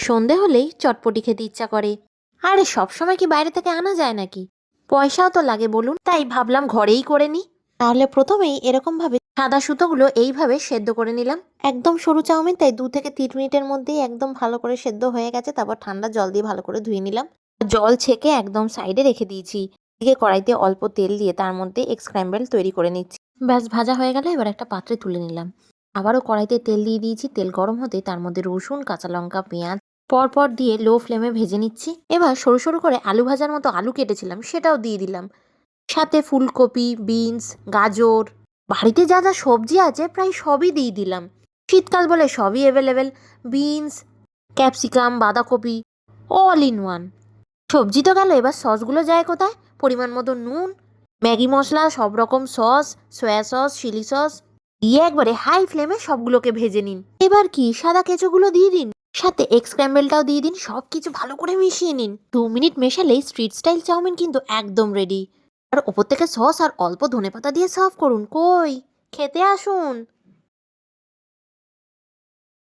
সন্ধে হলেই চটপটি খেতে ইচ্ছা করে। আরে সবসময় কি বাইরে থেকে আনা যায় নাকি? পয়সাও তো লাগে বলুন, তাই ভাবলাম ঘরেই করে নিই। তাহলে প্রথমেই এরকমভাবে সাদা সুতোগুলো এইভাবে সেদ্ধ করে নিলাম। একদম সরু চাউমিন, তাই 2 থেকে 3 মিনিটের মধ্যেই একদম ভালো করে সেদ্ধ হয়ে গেছে। তারপর ঠান্ডা জল দিয়ে ভালো করে ধুয়ে নিলাম। জল ছেঁকে একদম সাইডে রেখে দিয়েছি। এদিকে কড়াইতে অল্প তেল দিয়ে তার মধ্যে এগ স্ক্র্যাম্বল তৈরি করে নিচ্ছি। ব্যাস ভাজা হয়ে গেল, এবার একটা পাত্রে তুলে নিলাম। আবারও কড়াইতে তেল দিয়ে দিয়েছি। তেল গরম হতেই তার মধ্যে রসুন, কাঁচা লঙ্কা, পেঁয়াজ পরপর দিয়ে লো ফ্লেমে ভেজে নিচ্ছি। এবার সরু সরু করে আলু ভাজার মতো আলু কেটেছিলাম, সেটাও দিয়ে দিলাম। সাথে ফুলকপি, বিনস, গাজর, বাড়িতে যা যা সবজি আছে প্রায় সবই দিয়ে দিলাম। শীতকাল বলে সবই অ্যাভেলেবেল। বিনস, ক্যাপসিকাম, বাঁধাকপি, অল ইন ওয়ান। সবজি তো গেল, এবার সসগুলো যায় কোথায়? পরিমাণ মতো নুন, ম্যাগি মশলা, সব রকম sauce, soya sauce, chilli sauce দিয়ে একবারে হাই ফ্লেমে সবগুলোকে ভেজে নিন। এবার কি সাদা কেঁচোগুলো দিয়ে দিন, সাথে এগ স্ক্র্যাম্বলটাও দিয়ে দিন। সব কিছু ভালো করে মিশিয়ে নিন। 2 মিনিট মেশালেই স্ট্রিট স্টাইল চাউমিন কিন্তু একদম রেডি। আর ওপর থেকে সস আর অল্প ধনেপাতা দিয়ে সার্ভ করুন। কই, খেতে আসুন।